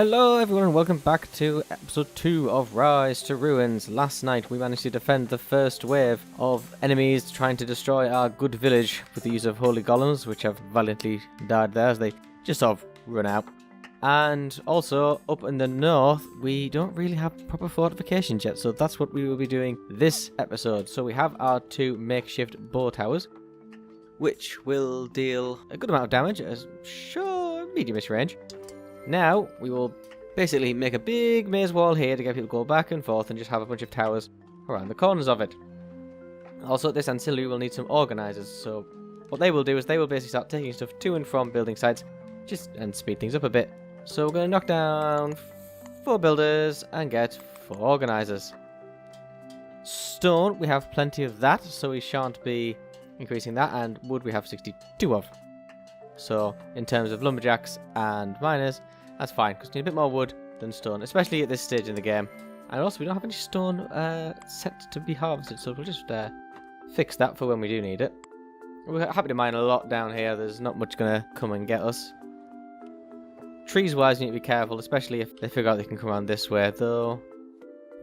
Hello everyone and welcome back to episode 2 of Rise to Ruins. Last night we managed to defend the first wave of enemies trying to destroy our good village with the use of holy golems, which have valiantly died there as they just sort of run out. And also, up in the north, we don't really have proper fortifications yet, so that's what we will be doing this episode. So we have our 2 makeshift bow towers, which will deal a good amount of damage at medium-ish range. Now, we will basically make a big maze wall here to get people to go back and forth and just have a bunch of towers around the corners of it. Also, this ancillary will need some organisers, so what they will do is they will basically start taking stuff to and from building sites and speed things up a bit. So we're going to knock down 4 builders and get 4 organisers. Stone, we have plenty of that, so we shan't be increasing that, and wood we have 62 of. So, in terms of lumberjacks and miners, that's fine, because we need a bit more wood than stone, especially at this stage in the game. And also, we don't have any stone set to be harvested, so we'll just fix that for when we do need it. We're happy to mine a lot down here, there's not much going to come and get us. Trees-wise, you need to be careful, especially if they figure out they can come around this way, though.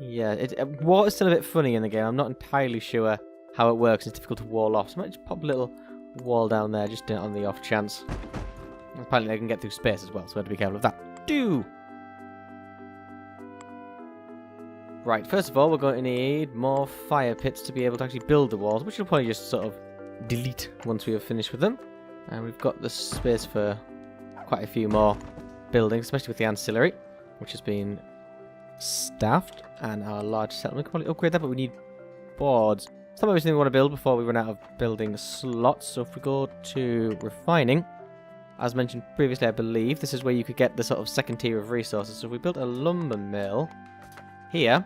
Yeah, water's still a bit funny in the game, I'm not entirely sure how it works, it's difficult to wall off, so I might just pop a little wall down there, just on the off chance. Apparently they can get through space as well, so we have to be careful of that too. Right, first of all, we're going to need more fire pits to be able to actually build the walls, which we'll probably just sort of delete once we have finished with them. And we've got the space for quite a few more buildings, especially with the ancillary, which has been staffed, and our large settlement. We can probably upgrade that, but we need boards. It's not everything we want to build before we run out of building slots. So if we go to refining, as mentioned previously, I believe this is where you could get the sort of second tier of resources. So if we built a lumber mill here,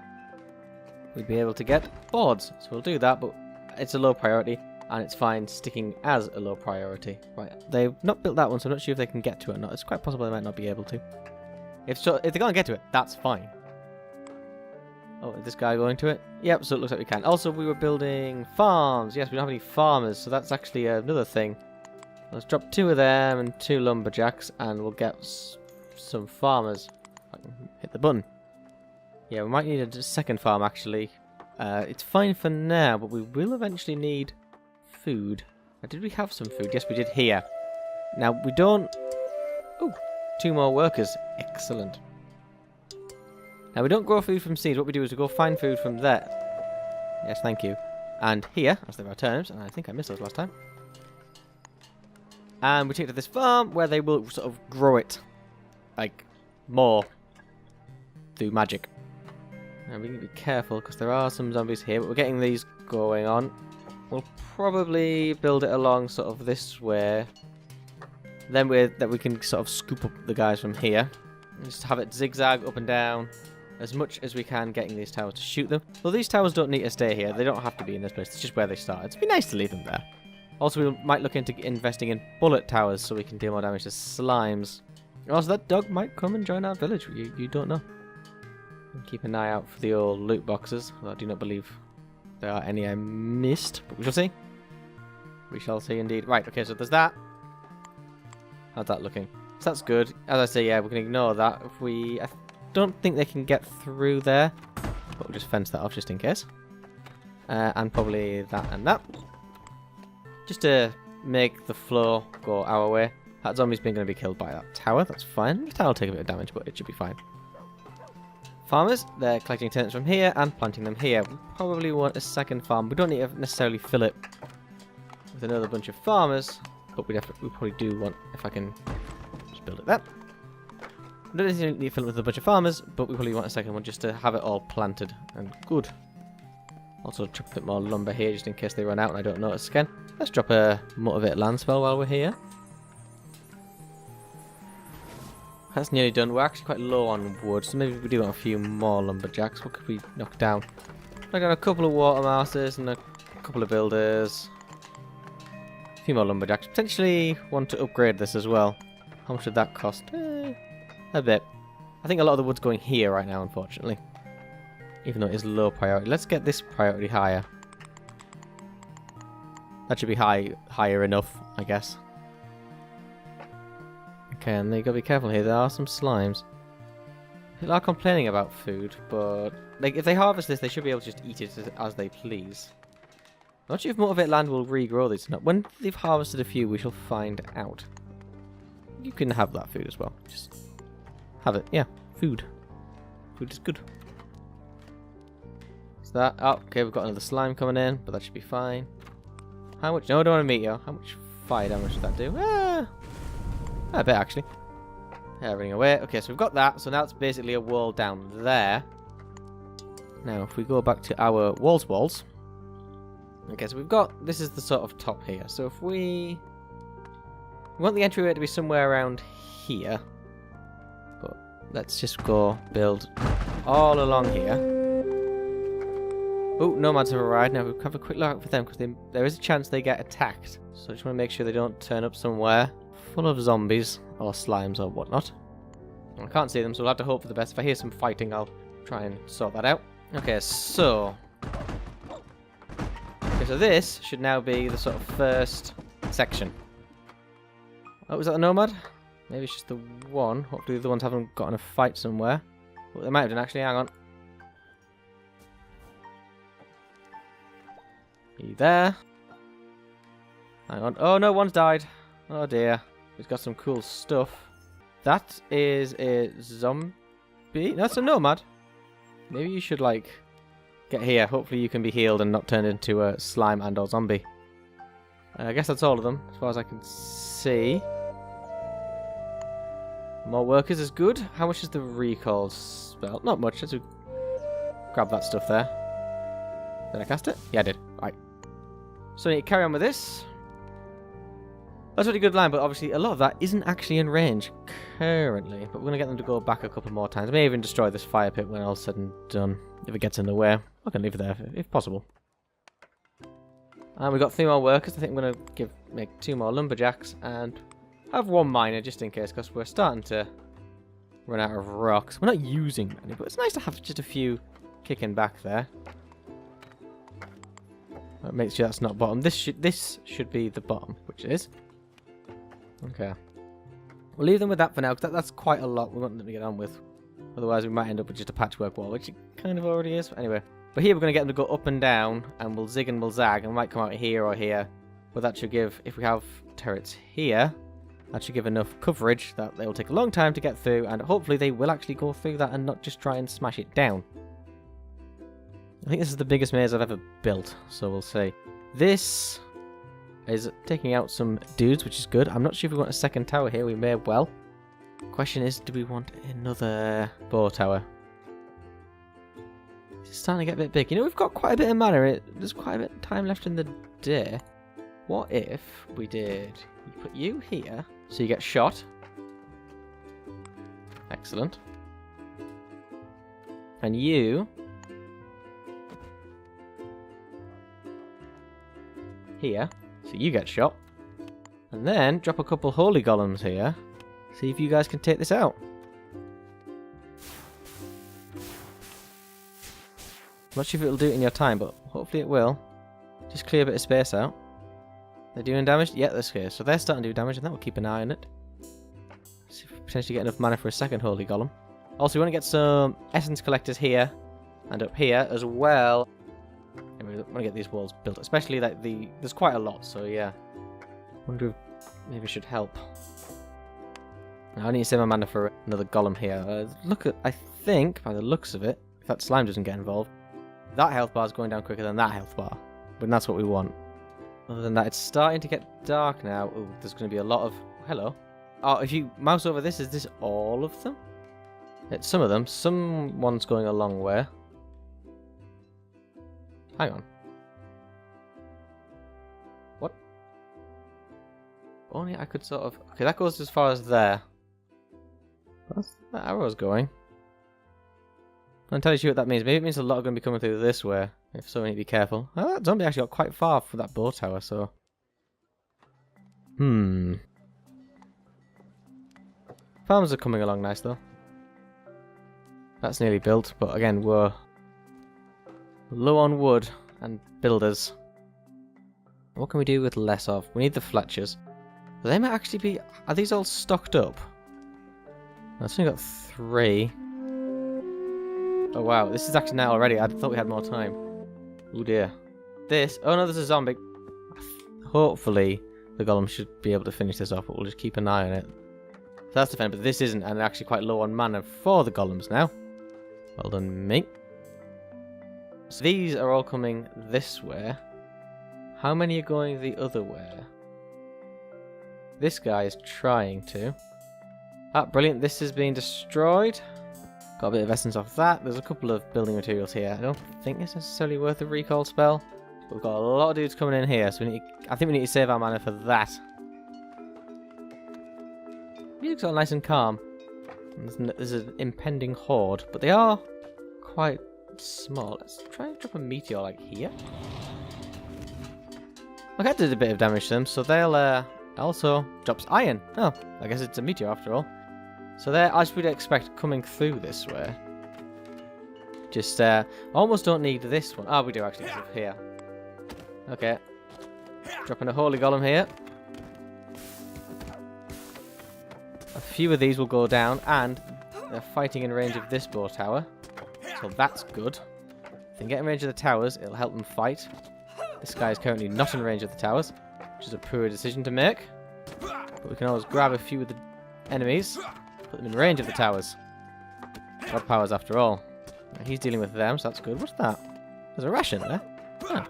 we'd be able to get boards. So we'll do that, but it's a low priority, and it's fine sticking as a low priority. Right, they've not built that one, so I'm not sure if they can get to it or not. It's quite possible they might not be able to. If they can't get to it, that's fine. Oh, is this guy going to it? Yep, so it looks like we can. Also, we were building farms. Yes, we don't have any farmers, so that's actually another thing. Let's drop 2 of them and 2 lumberjacks, and we'll get some farmers. I can hit the button. Yeah, we might need a second farm, actually. It's fine for now, but we will eventually need food. Did we have some food? Yes, we did here. Now, we don't... Oh, 2 more workers. Excellent. Now, we don't grow food from seeds. What we do is we go find food from there. Yes, thank you. And here, as there are terms, and I think I missed those last time. And we take it to this farm where they will sort of grow it, like, more through magic. And we need to be careful because there are some zombies here, but we're getting these going on. We'll probably build it along sort of this way. Then we can sort of scoop up the guys from here. And just have it zigzag up and down as much as we can, getting these towers to shoot them. Well, these towers don't need to stay here. They don't have to be in this place. It's just where they start. It'd be nice to leave them there. Also, we might look into investing in bullet towers so we can deal more damage to slimes. Also, that dog might come and join our village. You don't know. And keep an eye out for the old loot boxes. Well, I do not believe there are any I missed, but we shall see. We shall see indeed. Right, okay, so there's that. How's that looking? So that's good. As I say, yeah, we can ignore that. I don't think they can get through there, but we'll just fence that off just in case. And probably that and that. Just to make the flow go our way. That zombie's been going to be killed by that tower. That's fine. The tower will take a bit of damage, but it should be fine. Farmers, they're collecting turnips from here and planting them here. We probably want a second farm. We don't need to necessarily fill it with another bunch of farmers, but we probably do want, if I can just build it there. We don't necessarily need to fill it with a bunch of farmers, but we probably want a second one just to have it all planted and good. Also drop a bit more lumber here just in case they run out and I don't notice again. Let's drop a motivate land spell while we're here. That's nearly done. We're actually quite low on wood, so maybe we do want a few more lumberjacks. What could we knock down? Knock down a couple of water masters and a couple of builders. A few more lumberjacks. Potentially want to upgrade this as well. How much would that cost? A bit. I think a lot of the wood's going here right now, unfortunately. Even though it is low priority. Let's get this priority higher. That should be higher enough, I guess. Okay, and you gotta be careful here. There are some slimes. People are complaining about food, but like if they harvest this, they should be able to just eat it as they please. I'm not sure if Motivate Land will regrow these or not. When they've harvested a few, we shall find out. You can have that food as well. Just have it. Yeah, food. Food is good. Is that... Oh, okay, we've got another slime coming in, but that should be fine. How much... No, I don't want to meet you. How much fire damage does that do? A bit, actually. Yeah, running away. Okay, so we've got that. So now it's basically a wall down there. Now, if we go back to our walls. Okay, so we've got... This is the sort of top here. So if we want the entryway to be somewhere around here. But let's just go build all along here. Oh, nomads have arrived. Now, we'll have a quick look out for them, because there is a chance they get attacked. So I just want to make sure they don't turn up somewhere full of zombies or slimes or whatnot. I can't see them, so we'll have to hope for the best. If I hear some fighting, I'll try and sort that out. Okay, so... Okay, so this should now be the sort of first section. Oh, was that a nomad? Maybe it's just the one. Hopefully the other ones haven't gotten a fight somewhere. Well, they might have done, actually. Hang on. Are you there? Hang on. Oh, no, one's died. Oh, dear. He's got some cool stuff. That is a zombie. No, that's a nomad. Maybe you should, like, get here. Hopefully you can be healed and not turned into a slime and or zombie. I guess that's all of them, as far as I can see. More workers is good. How much is the recall spell? Not much. Let's grab that stuff there. Did I cast it? Yeah, I did. Right. So I need to carry on with this. That's a really good line, but obviously a lot of that isn't actually in range currently. But we're going to get them to go back a couple more times. I may even destroy this fire pit when all's said and done. If it gets in the way, I can leave it there if possible. And we've got 3 more workers. I think I'm going to make 2 more lumberjacks and have 1 miner just in case, because we're starting to run out of rocks. We're not using many, but it's nice to have just a few kicking back there. Make sure that's not bottom. This should be the bottom, which it is. Okay. We'll leave them with that for now, because that's quite a lot we want them to get on with. Otherwise, we might end up with just a patchwork wall, which it kind of already is. Anyway. But here we're going to get them to go up and down, and we'll zig and we'll zag, and we might come out here or here. But that should give, if we have turrets here, that should give enough coverage that they will take a long time to get through, and hopefully they will actually go through that and not just try and smash it down. I think this is the biggest maze I've ever built, so we'll see. This is taking out some dudes, which is good. I'm not sure if we want a second tower here. We may well. Question is, do we want another bow tower? It's starting to get a bit big. You know, we've got quite a bit of mana. There's quite a bit of time left in the day. What if we did... We put you here, so you get shot. Excellent. And you... here, so you get shot. And then drop a couple holy golems here. See if you guys can take this out. I'm not sure if it'll do it in your time, but hopefully it will. Just clear a bit of space out. They're doing damage? Yeah, that's okay. So they're starting to do damage, and that will keep an eye on it. See if we potentially get enough mana for a second holy golem. Also, we want to get some essence collectors here and up here as well. And we want to get these walls built, especially like there's quite a lot, so yeah. Wonder if maybe should help. Now, I need to save my mana for another golem here. I think, by the looks of it, if that slime doesn't get involved, that health bar is going down quicker than that health bar. But that's what we want. Other than that, it's starting to get dark now. Ooh, there's going to be a lot of... Hello. Oh, if you mouse over this, is this all of them? It's some of them. Someone's going a long way. Hang on. What? Only I could sort of... Okay, that goes as far as there. Where's that arrow's going? I'm not entirely sure what that means. Maybe it means a lot are going to be coming through this way. If so, we need to be careful. Oh, that zombie actually got quite far for that bow tower, so... Farms are coming along nice, though. That's nearly built, but again, we're low on wood and builders. What can we do with less of? We need the Fletchers. They might actually be... Are these all stocked up? I've only got 3. Oh wow, this is actually now already. I thought we had more time. Oh dear. This. Oh no, there's a zombie. Hopefully the golem should be able to finish this off, but we'll just keep an eye on it. So that's the defend, but this isn't, and actually quite low on mana for the golems now. Well done, me. So these are all coming this way. How many are going the other way? This guy is trying to. Ah, brilliant. This is being destroyed. Got a bit of essence off that. There's a couple of building materials here. I don't think it's necessarily worth a recall spell. But we've got a lot of dudes coming in here, so I think we need to save our mana for that. Music's all nice and calm. There's an impending horde, but they are quite small. Let's try and drop a meteor like here. Okay, I did a bit of damage to them, so they'll also drops iron. Oh, I guess it's a meteor after all. So they're, as we'd expect, coming through this way. Just almost don't need this one. Ah, we do actually here. Okay, dropping a holy golem here. A few of these will go down, and they're fighting in range of this bow tower. So that's good. If they can get in range of the towers, it'll help them fight. This guy is currently not in range of the towers, which is a poor decision to make. But we can always grab a few of the enemies, put them in range of the towers. God powers after all. Now he's dealing with them, so that's good. What's that? There's a ration there. Huh.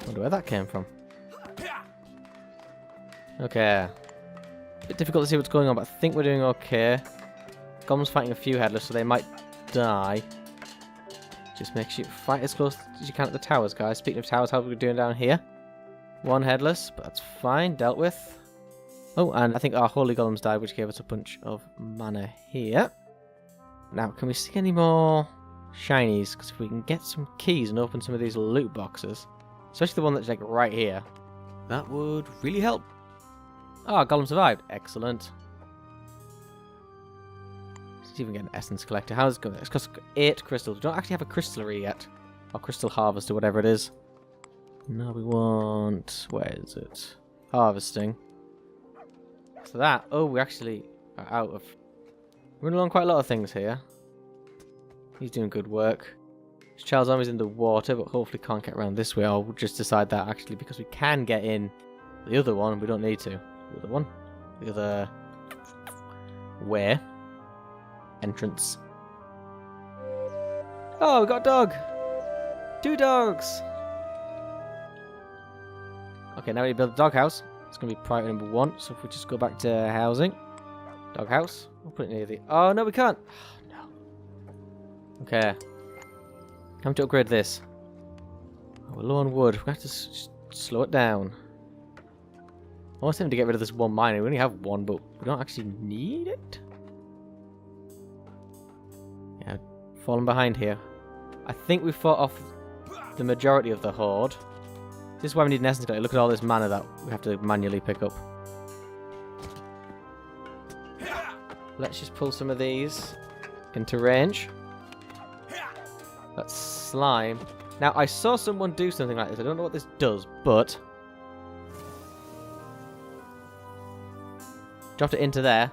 Wonder where that came from. Okay. Bit difficult to see what's going on, but I think we're doing okay. Golem's fighting a few headless, so they might die. Just make sure you fight as close as you can at the towers, guys. Speaking of towers, how are we doing down here? One headless, but that's fine. Dealt with. Oh, and I think our holy golems died, which gave us a bunch of mana here. Now, can we see any more shinies? Because if we can get some keys and open some of these loot boxes, especially the one that's like right here, that would really help. Oh, our golem survived. Excellent. Let's even get an essence collector. How's it going? It's cost 8 crystals. We don't actually have a crystallary yet. Or crystal harvester, whatever it is. No, we want... Where is it? Harvesting. So that... Oh, we actually are out of... We're running along quite a lot of things here. He's doing good work. This child's army's in the water, but hopefully can't get around this way. Or we'll just decide that actually because we can get in the other one. We don't need to. The other one. The other... Where? Entrance. Oh, we got a dog! 2 dogs! Okay, now we build a doghouse. It's going to be priority number 1. So if we just go back to housing. Doghouse. We'll put it near the... Oh, no, we can't. Oh, no. Okay. Time to upgrade this. Oh, we're low on wood. We're going to have to just slow it down. I want him to get rid of this one miner. We only have one, but we don't actually need it. Yeah, falling behind here. I think we fought off the majority of the horde. This is why we need an essence collector. Look at all this mana that we have to manually pick up. Let's just pull some of these into range. That's slime. Now, I saw someone do something like this. I don't know what this does, but... dropped it into there,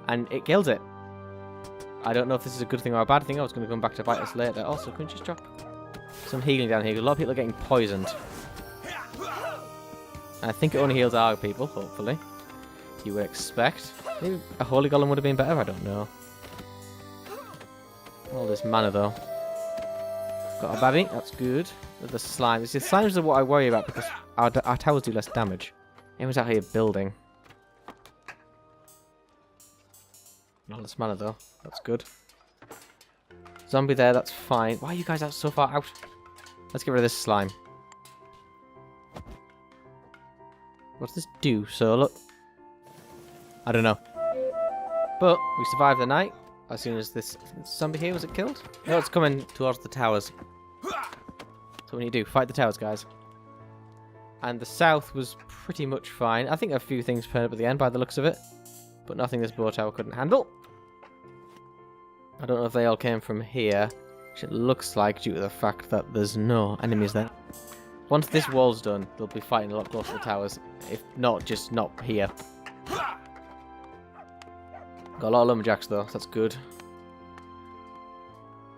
and it killed it. I don't know if this is a good thing or a bad thing. I was going to come back to bite us later. Also, can we just drop some healing down here? Because a lot of people are getting poisoned. And I think it only heals our people, hopefully. You would expect. Maybe a holy golem would have been better, I don't know. All this mana, though. Got a babby, that's good. The slime. The slimes are what I worry about because our towers do less damage. Anyone's out here building. All this mana, though. That's good. Zombie there, that's fine. Why are you guys out so far out? Let's get rid of this slime. What's this do? So, look. I don't know. But we survived the night. As soon as this zombie here, was it killed? No, it's coming towards the towers. So what do? Fight the towers, guys. And the south was pretty much fine. I think a few things turned up at the end by the looks of it. But nothing this bow tower couldn't handle. I don't know if they all came from here. Which it looks like due to the fact that there's no enemies there. Once this wall's done, they'll be fighting a lot closer to the towers. If not, just not here. Got a lot of lumberjacks though, so that's good.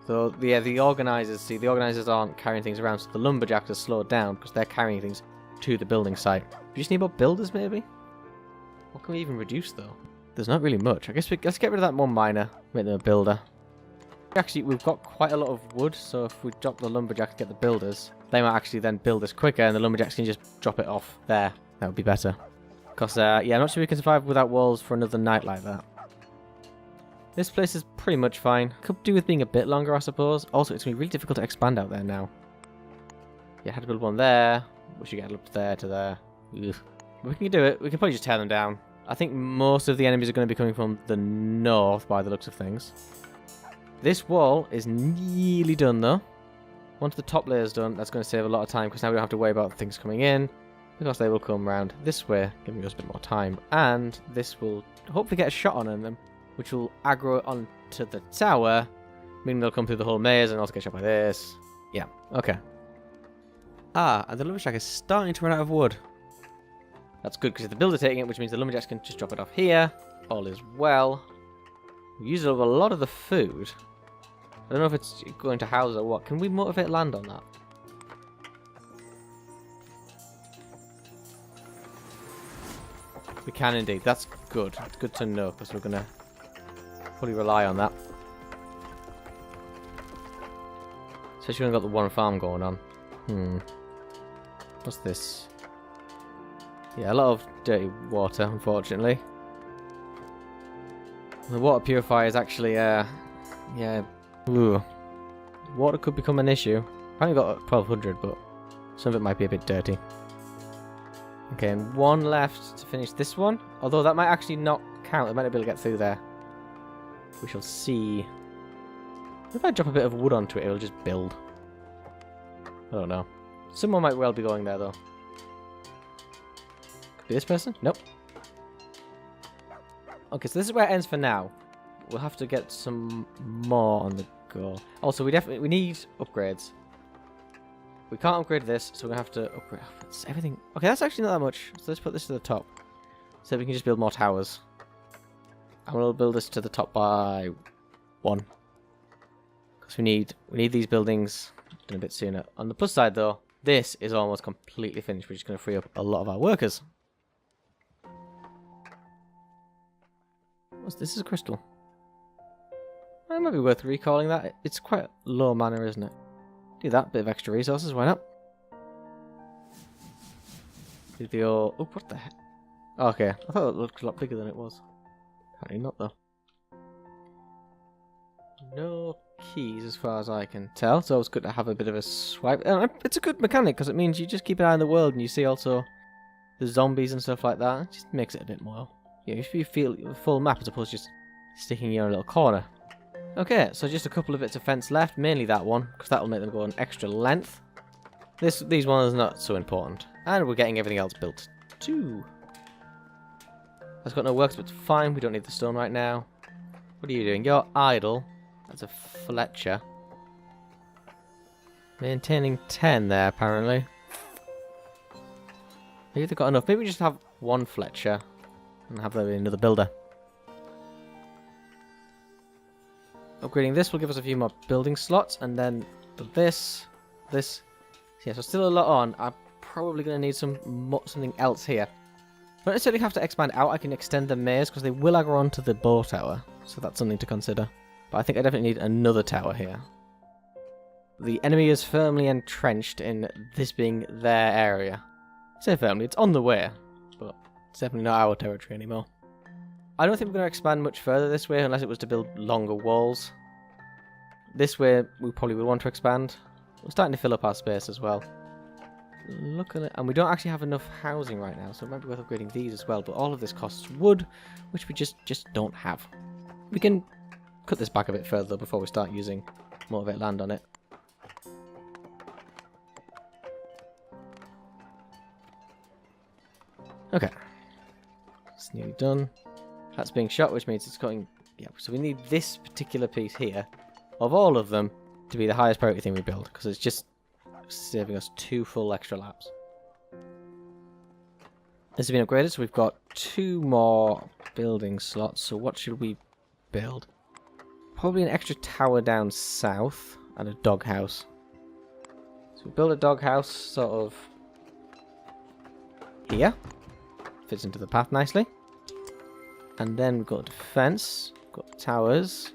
So, yeah, the organisers, see, the organisers aren't carrying things around, so the lumberjacks are slowed down because they're carrying things to the building site. We just need more builders, maybe? What can we even reduce, though? There's not really much. I guess let's get rid of that one miner, make them a builder. Actually, we've got quite a lot of wood, so if we drop the lumberjacks and get the builders, they might actually then build this quicker, and the lumberjacks can just drop it off there. That would be better. Because, yeah, I'm not sure we can survive without walls for another night like that. This place is pretty much fine. Could do with being a bit longer, I suppose. Also, it's going to be really difficult to expand out there now. Yeah, I had to build one there. We should get up there to there. Ugh. We can do it. We can probably just tear them down. I think most of the enemies are going to be coming from the north by the looks of things. This wall is nearly done, though. Once the top layer is done, that's going to save a lot of time, because now we don't have to worry about things coming in, because they will come around this way, giving us a bit more time. And this will hopefully get a shot on them, which will aggro onto the tower, meaning they'll come through the whole maze and also get shot by this. Yeah, okay. Ah, and the lumberjack is starting to run out of wood. That's good, because if the builder's taking it, which means the lumberjacks can just drop it off here. All is well. We used up a lot of the food. I don't know if it's going to house or what. Can we motivate land on that? We can indeed. That's good. It's good to know, because we're going to fully rely on that. Especially when we've got the one farm going on. What's this? Yeah, a lot of dirty water, unfortunately. The water purifier is actually, yeah. Ooh. Water could become an issue. I've only got 1200, but some of it might be a bit dirty. Okay, and one left to finish this one. Although that might actually not count. I might not be able to get through there. We shall see. If I drop a bit of wood onto it, it'll just build. I don't know. Someone might well be going there, though. Could be this person? Nope. Okay, so this is where it ends for now. We'll have to get some more on the go. Also, we need upgrades. We can't upgrade this, so we're going to have to upgrade everything. Okay, that's actually not that much. So let's put this to the top. So we can just build more towers. And we'll build this to the top by 1. Because we need these buildings done a bit sooner. On the plus side, though, this is almost completely finished, which is going to free up a lot of our workers. What's this? Is a crystal. It might be worth recalling that. It's quite low mana, isn't it? Do that, bit of extra resources, why not? Do the old... Oh, what the heck? Okay, I thought it looked a lot bigger than it was. Apparently not, though. No keys as far as I can tell, so it's good to have a bit of a swipe. It's a good mechanic, because it means you just keep an eye on the world and you see also the zombies and stuff like that. It just makes it a bit more... Yeah, if you feel a full map as opposed to just sticking in a little corner. Okay, so just a couple of bits of fence left, mainly that one, because that will make them go an extra length. These ones are not so important. And we're getting everything else built too. That's got no works, but it's fine. We don't need the stone right now. What are you doing? You're idle. That's a Fletcher. Maintaining 10 there, apparently. Maybe they've got enough. Maybe we just have one Fletcher and have there be another builder. Upgrading this will give us a few more building slots, and then this. Yeah, so still a lot on. I'm probably going to need something else here. Don't necessarily have to expand out. I can extend the maze because they will aggro onto the bow tower, so that's something to consider. But I think I definitely need another tower here. The enemy is firmly entrenched in this being their area. I say firmly, it's on the way, but it's definitely not our territory anymore. I don't think we're going to expand much further this way unless it was to build longer walls. This way we probably would want to expand. We're starting to fill up our space as well. Look at it. And we don't actually have enough housing right now, so it might be worth upgrading these as well. But all of this costs wood, which we just don't have. We can cut this back a bit further before we start using motivate land on it. Okay. It's nearly done. That's being shot, which means it's going... Yeah, so we need this particular piece here, of all of them, to be the highest priority thing we build, because it's just saving us 2 full extra laps. This has been upgraded, so we've got 2 more building slots, so what should we build? probably an extra tower down south and a doghouse. So we build a doghouse sort of here. Fits into the path nicely. And then we've got defense. Got towers.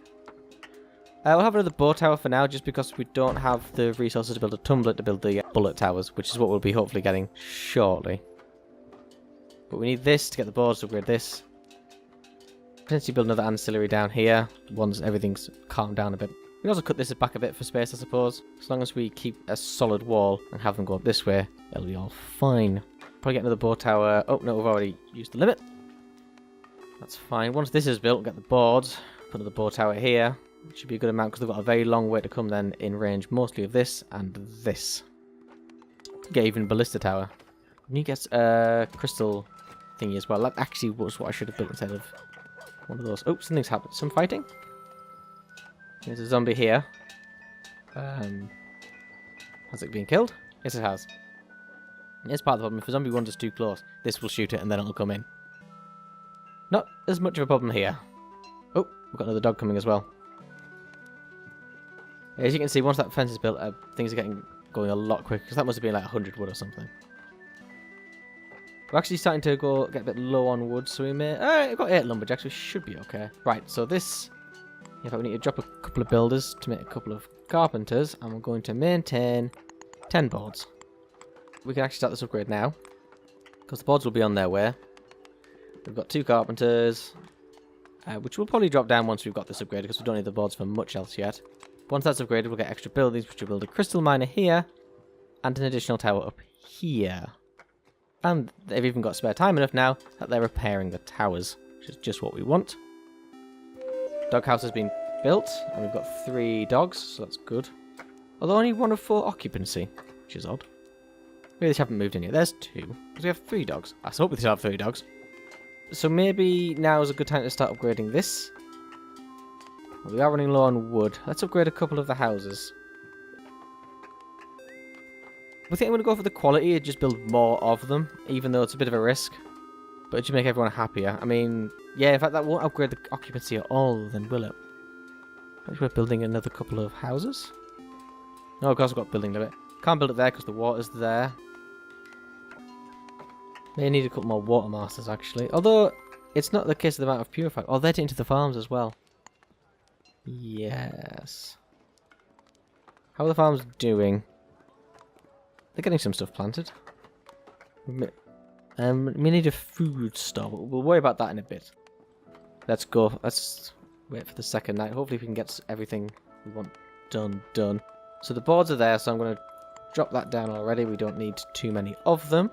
We'll have another bow tower for now, just because we don't have the resources to build a tumbler to build the bullet towers, which is what we'll be hopefully getting shortly. But we need this to get the boards to upgrade this. Potentially build another ancillary down here, once everything's calmed down a bit. We can also cut this back a bit for space, I suppose. As long as we keep a solid wall and have them go up this way, it'll be all fine. Probably get another bow tower. Oh, no, we've already used the limit. That's fine. Once this is built, we'll get the boards. Put another bow tower here. It should be a good amount because they've got a very long way to come then in range, mostly of this and this. Get even ballista tower. And you get a crystal thingy as well. That actually was what I should have built instead of one of those. Oh, something's happened. Some fighting. There's a zombie here. Has it been killed? Yes, it has. It's part of the problem. If a zombie wanders too close, this will shoot it and then it'll come in. Not as much of a problem here. Oh, we've got another dog coming as well. As you can see, once that fence is built, things are going a lot quicker, because that must have been like 100 wood or something. We're actually starting to get a bit low on wood, so we may... Alright, I've got 8 lumberjacks, we should be okay. Right, so this... In fact, we need to drop a couple of builders to make a couple of carpenters, and we're going to maintain 10 boards. We can actually start this upgrade now, because the boards will be on their way. We've got 2 carpenters, which will probably drop down once we've got this upgraded, because we don't need the boards for much else yet. Once that's upgraded, we'll get extra buildings, which will build a crystal miner here, and an additional tower up here. And they've even got spare time enough now that they're repairing the towers, which is just what we want. Doghouse has been built, and we've got 3 dogs, so that's good. Although only 1 of 4 occupancy, which is odd. Maybe they haven't moved in yet. There's 2, because we have 3 dogs. I hope we still have 3 dogs. So maybe now is a good time to start upgrading this. We are running low on wood. Let's upgrade a couple of the houses. I think I'm going to go for the quality and just build more of them, even though it's a bit of a risk. But it should make everyone happier. I mean, yeah, in fact, that won't upgrade the occupancy at all, then will it? Maybe we're building another couple of houses. No, of course we've got building limit. Can't build it there because the water's there. May need a couple more water masters, actually. Although, it's not the case of the amount of purified. Oh, they're into the farms as well. Yes. How are the farms doing? They're getting some stuff planted. We need a food store, but we'll worry about that in a bit. Let's go. Let's wait for the second night. Hopefully we can get everything we want done. So the boards are there, so I'm going to drop that down already. We don't need too many of them.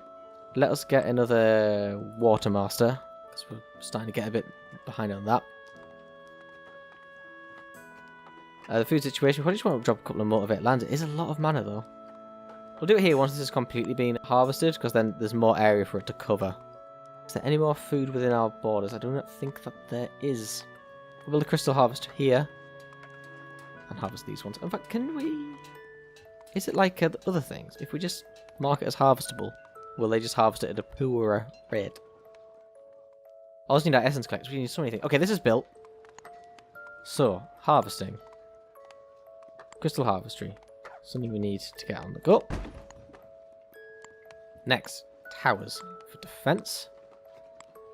Let us get another water master, because we're starting to get a bit behind on that. The food situation, we probably just want to drop a couple of motivate lands. It is a lot of mana though. We'll do it here once this has completely been harvested, because then there's more area for it to cover. Is there any more food within our borders? I do not think that there is. We'll build a crystal harvester here. And harvest these ones. In fact, can we... Is it like other things? If we just mark it as harvestable, will they just harvest it at a poorer rate? I also need our essence collectors. We need so many things. Okay, this is built. So, harvesting. Crystal harvestry. Something we need to get on the go. Next, towers for defense.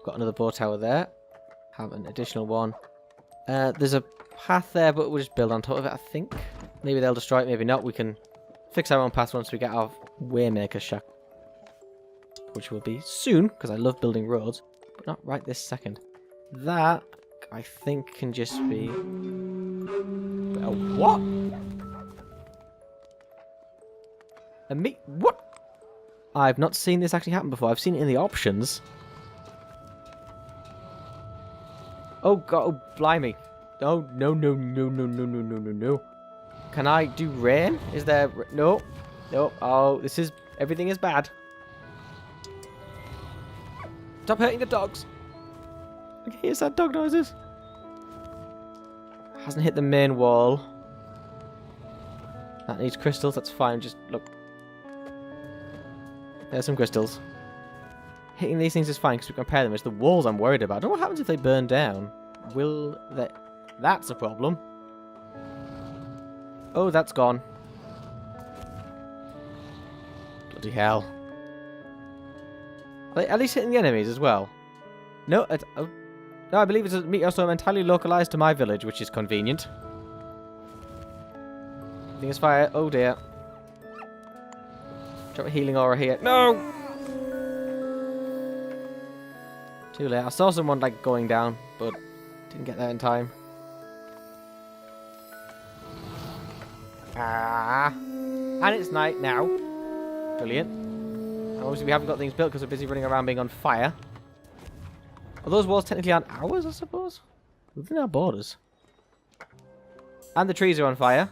Got another bow tower there. Have an additional one. There's a path there, but we'll just build on top of it, I think. Maybe they'll destroy it, maybe not. We can fix our own path once we get our Waymaker shack, which will be soon, because I love building roads, but not right this second. That, I think, can just be... what? What? I've not seen this actually happen before. I've seen it in the options. Oh god, oh blimey. Oh, no. Can I do rain? Is there... No. Oh, this is... Everything is bad. Stop hurting the dogs. I can hear sad dog noises. Hasn't hit the main wall. That needs crystals, that's fine. Just look. There's some crystals. Hitting these things is fine because we can repair them. It's the walls I'm worried about. I don't know what happens if they burn down. Will they... That's a problem. Oh, that's gone. Bloody hell. Are these hitting the enemies as well? No, no, I believe it's a meteor storm entirely localized to my village, which is convenient. I think it's fire. Oh dear. Drop a healing aura here. No! Too late. I saw someone like going down, but didn't get there in time. Ah! And it's night now. Brilliant. And obviously we haven't got things built because we're busy running around being on fire. Well, those walls technically aren't ours, I suppose? Within our borders. And the trees are on fire.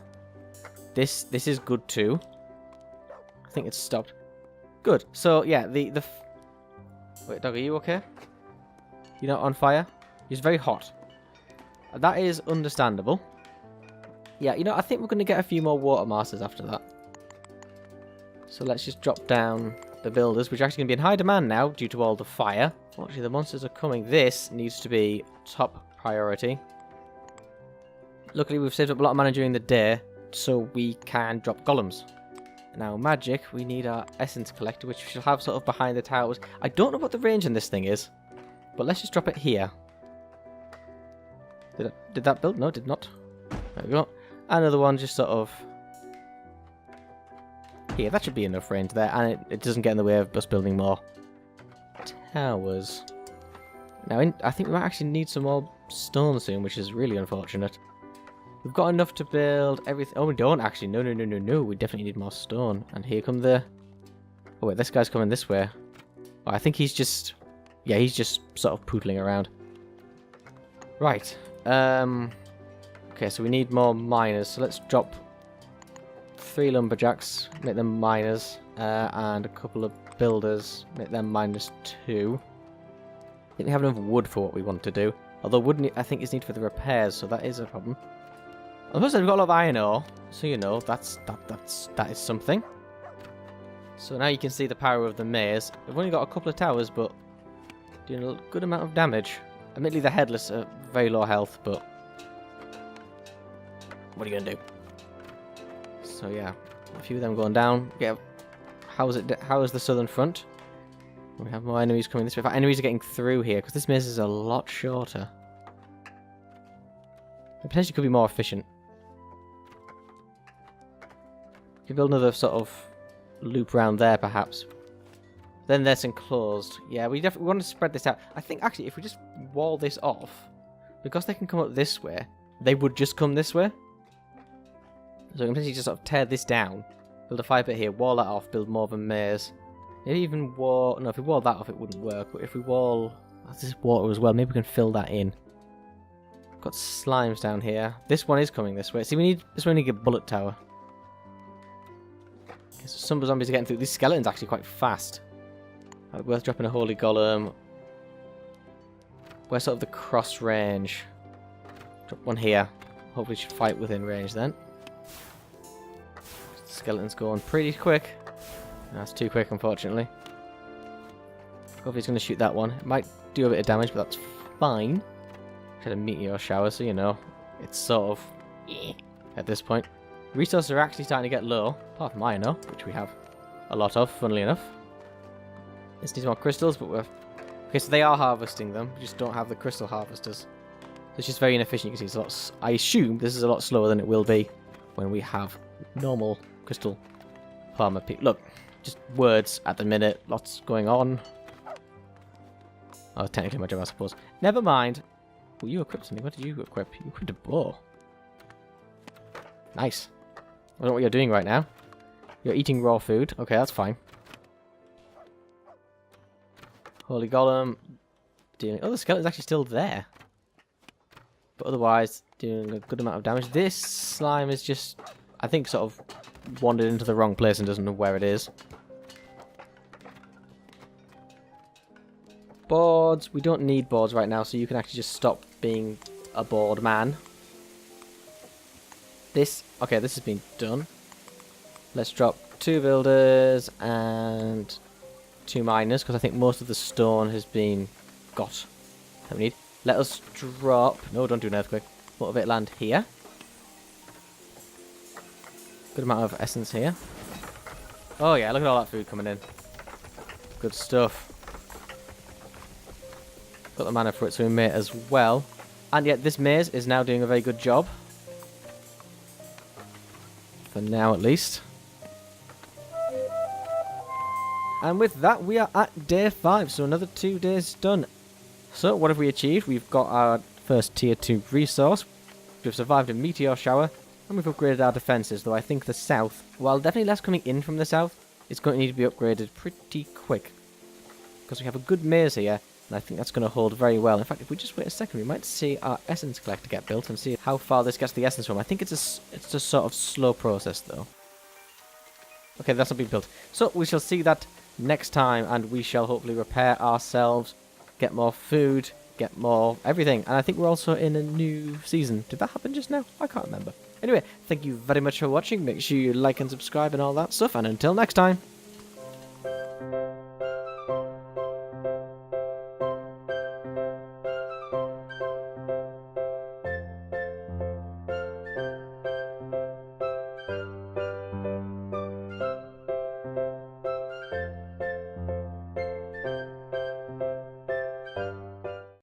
This is good too. I think it's stopped. Good. So yeah, Wait, dog, are you okay? You're not on fire? It's very hot. That is understandable. Yeah, you know, I think we're going to get a few more water masters after that. So let's just drop down the builders, which are actually going to be in high demand now due to all the fire. Fortunately, the monsters are coming. This needs to be top priority. Luckily, we've saved up a lot of mana during the day, so we can drop golems. Now, magic, we need our essence collector, which we shall have sort of behind the towers. I don't know what the range in this thing is, but let's just drop it here. Did that build? No, it did not. There we go. Another one just sort of here. That should be enough range there, and it doesn't get in the way of us building more towers. Now, I think we might actually need some more stone soon, which is really unfortunate. We've got enough to build everything. Oh, we don't actually. No, no, no, no, no. We definitely need more stone. And here come the... Oh, wait, this guy's coming this way. Oh, I think he's just... Yeah, he's just sort of pootling around. Right. Okay, so we need more miners. So let's drop 3 lumberjacks, make them miners, and a couple of builders, make them -2. I think we have enough wood for what we want to do. Although wood, I think, is needed for the repairs, so that is a problem. On the plus side, we've got a lot of iron ore, so you know that is something. So now you can see the power of the maze. We've only got a couple of towers, but doing a good amount of damage. Admittedly, the headless are very low health, but what are you gonna do? So yeah, a few of them going down. Yeah, how is the southern front? We have more enemies coming this way. Our enemies are getting through here because this maze is a lot shorter. It potentially could be more efficient. We could build another sort of loop around there, perhaps. Then that's enclosed. Yeah, we definitely want to spread this out. I think actually, if we just wall this off, because they can come up this way, they would just come this way. So we can potentially just sort of tear this down, build a fire pit here, wall that off, build more of a maze. Maybe even wall... No, if we wall that off, it wouldn't work. But if we wall... That's this water as well. Maybe we can fill that in. Got slimes down here. This one is coming this way. See, we need... This one we need a bullet tower. Okay, so some zombies are getting through. These skeletons are actually quite fast. Worth dropping a holy golem. We're sort of the cross range. Drop one here. Hopefully should fight within range then. Skeleton's going pretty quick. That's too quick, unfortunately. Hopefully he's going to shoot that one. It might do a bit of damage, but that's fine. Had a meteor shower, so you know, it's sort of at this point. Resources are actually starting to get low, apart from iron ore, which we have a lot of, funnily enough. This needs more crystals, but we're... Okay, so they are harvesting them. We just don't have the crystal harvesters. So it's just very inefficient. You can see it's a lot... I assume this is a lot slower than it will be when we have normal crystal farmer people. Look, just words at the minute. Lots going on. Oh, technically my job, I suppose. Never mind. Oh, you equipped something. What did you equip? You equipped a bow. Nice. I don't know what you're doing right now. You're eating raw food. Okay, that's fine. Holy golem. Doing... Oh, the skeleton's actually still there. But otherwise, doing a good amount of damage. This slime is just, I think, sort of wandered into the wrong place and doesn't know where it is. Boards. We don't need boards right now, so you can actually just stop being a bored man. This... Okay, this has been done. Let's drop 2 builders and 2 miners, because I think most of the stone has been got that we need. Let us drop... No, don't do an earthquake. Motivate land here. Good amount of essence here. Oh yeah, look at all that food coming in. Good stuff. Got the mana for it to emit as well. And yet this maze is now doing a very good job. For now at least. And with that we are at day 5, so another 2 days done. So what have we achieved? We've got our first tier 2 resource. We've survived a meteor shower. And we've upgraded our defences, though I think the south, while definitely less coming in from the south, is going to need to be upgraded pretty quick. Because we have a good maze here, and I think that's going to hold very well. In fact, if we just wait a second, we might see our essence collector get built and see how far this gets the essence from. I think it's a sort of slow process, though. Okay, that's not being built. So we shall see that next time, and we shall hopefully repair ourselves, get more food, get more everything. And I think we're also in a new season. Did that happen just now? I can't remember. Anyway, thank you very much for watching. Make sure you like and subscribe and all that stuff. And until next time.